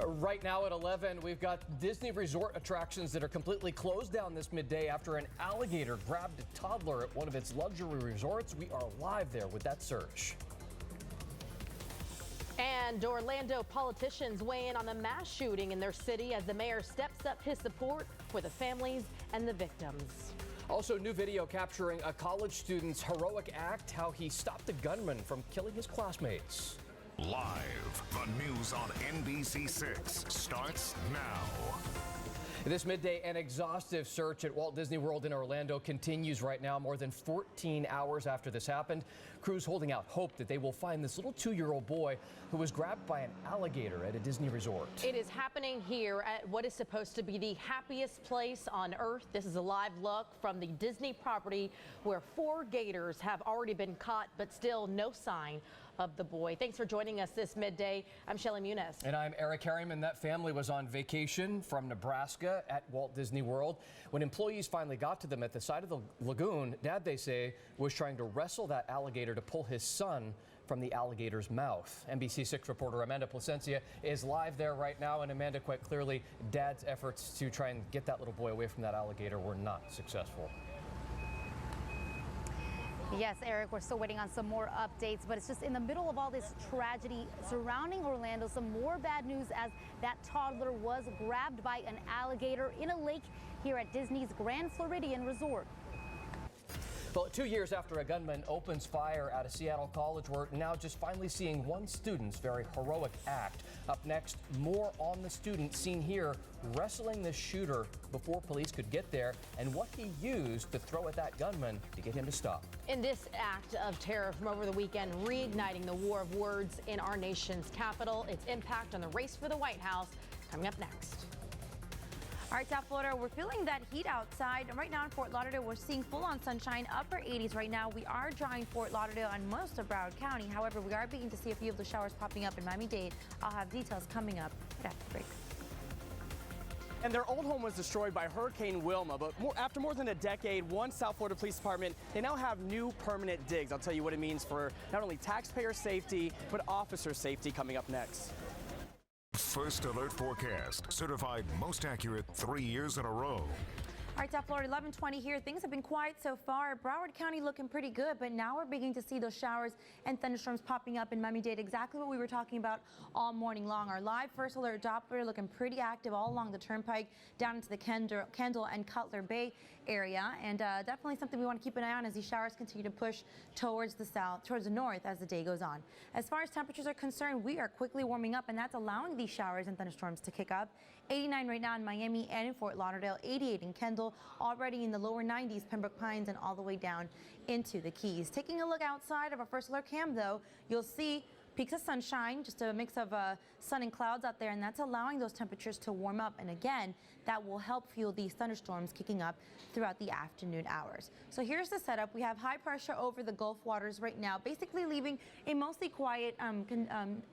Right now at 11, we've got Disney resort attractions that are completely closed down this midday after an alligator grabbed a toddler at one of its luxury resorts. We are live there with that search. And Orlando politicians weigh in on the mass shooting in their city as the mayor steps up his support for the families and the victims. Also, new video capturing a college student's heroic act, how he stopped a gunman from killing his classmates. Live, the news on NBC6 starts now. This midday, an exhaustive search at Walt Disney World in Orlando continues right now, more than 14 hours after this happened. Crews holding out hope that they will find this little 2-year-old boy who was grabbed by an alligator at a Disney resort. It is happening here at what is supposed to be the happiest place on earth. This is a live look from the Disney property where 4 gators have already been caught, but still no sign of the boy. Thanks for joining us this midday. I'm Shelly Muniz. And I'm Eric Harriman. That family was on vacation from Nebraska at Walt Disney World. When employees finally got to them at the side of the lagoon, Dad, they say, was trying to wrestle that alligator to pull his son from the alligator's mouth. NBC6 reporter Amanda Placencia is live there right now. And Amanda, quite clearly, Dad's efforts to try and get that little boy away from that alligator were not successful. Yes, Eric, we're still waiting on some more updates, but it's just in the middle of all this tragedy surrounding Orlando. Some more bad news as that toddler was grabbed by an alligator in a lake here at Disney's Grand Floridian Resort. Well, 2 years after a gunman opens fire at a Seattle college, we're now just finally seeing one student's very heroic act. Up next, more on the student seen here wrestling the shooter before police could get there and what he used to throw at that gunman to get him to stop. In this act of terror from over the weekend, reigniting the war of words in our nation's capital, its impact on the race for the White House, coming up next. All right, South Florida, we're feeling that heat outside. Right now in Fort Lauderdale, we're seeing full-on sunshine, upper 80s right now. We are dry in Fort Lauderdale and most of Broward County. However, we are beginning to see a few of the showers popping up in Miami-Dade. I'll have details coming up right after the break. And their old home was destroyed by Hurricane Wilma, but after more than a decade, one South Florida Police Department, they now have new permanent digs. I'll tell you what it means for not only taxpayer safety, but officer safety coming up next. First alert forecast, certified most accurate 3 years in a row. All right, South Florida, 11:20 here. Things have been quiet so far. Broward County looking pretty good, but now we're beginning to see those showers and thunderstorms popping up in Miami-Dade. Exactly what we were talking about all morning long. Our live first alert Doppler looking pretty active all along the turnpike down into the Kendall and Cutler Bay area, and definitely something we want to keep an eye on as these showers continue to push towards the north as the day goes on. As far as temperatures are concerned, we are quickly warming up, and that's allowing these showers and thunderstorms to kick up. 89 right now in Miami and in Fort Lauderdale, 88 in Kendall, already in the lower 90s, Pembroke Pines, and all the way down into the Keys. Taking a look outside of our first alert cam, though, you'll see peaks of sunshine, just a mix of sun and clouds out there, and that's allowing those temperatures to warm up. And again, that will help fuel these thunderstorms kicking up throughout the afternoon hours. So here's the setup. We have high pressure over the Gulf waters right now, basically leaving a mostly quiet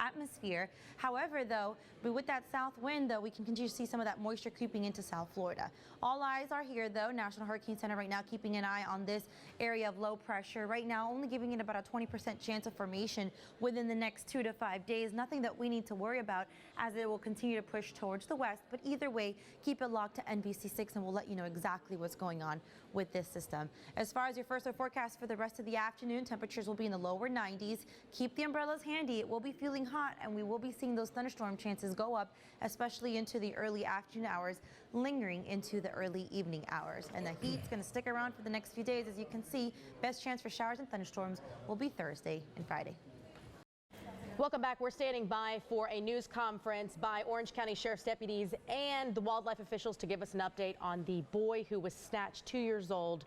atmosphere. However, though, with that south wind, though, we can continue to see some of that moisture creeping into South Florida. All eyes are here, though. National Hurricane Center right now keeping an eye on this area of low pressure. Right now, only giving it about a 20% chance of formation within the next 2 to 5 days. Nothing that we need to worry about as it will continue to push towards the west. But either way, keep it locked to NBC6 and we'll let you know exactly what's going on with this system. As far as your first alert forecast for the rest of the afternoon, temperatures will be in the lower 90s. Keep the umbrellas handy. It will be feeling hot and we will be seeing those thunderstorm chances go up, especially into the early afternoon hours, lingering into the early evening hours. And the heat's going to stick around for the next few days. As you can see, best chance for showers and thunderstorms will be Thursday and Friday. Welcome back. We're standing by for a news conference by Orange County Sheriff's deputies and the wildlife officials to give us an update on the boy who was snatched 2 years old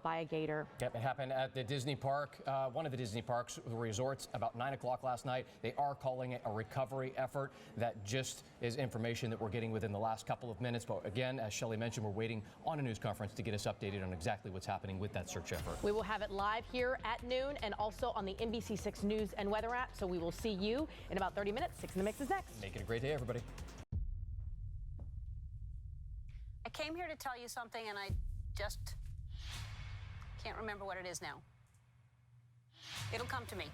by a gator. Yep, it happened at the Disney park, one of the Disney parks resorts about 9 o'clock last night. They are calling it a recovery effort. That just is information that we're getting within the last couple of minutes. But again, as Shelley mentioned, we're waiting on a news conference to get us updated on exactly what's happening with that search effort. We will have it live here at noon and also on the NBC6 News and Weather app. So we will see you in about 30 minutes. 6 in the Mix is next. Make it a great day, everybody. I came here to tell you something, and I just can't remember what it is now. It'll come to me.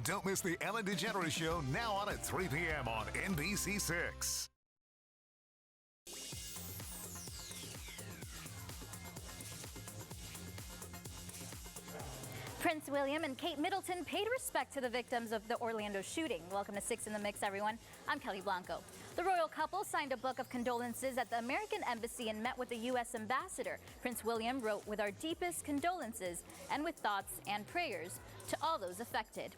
Don't miss the Ellen DeGeneres Show now on at 3 p.m. on NBC 6. Prince William and Kate Middleton paid respect to the victims of the Orlando shooting. Welcome to 6 in the Mix, everyone. I'm Kelly Blanco. The royal couple signed a book of condolences at the American Embassy and met with the U.S. ambassador. Prince William wrote, "With our deepest condolences and with thoughts and prayers to all those affected."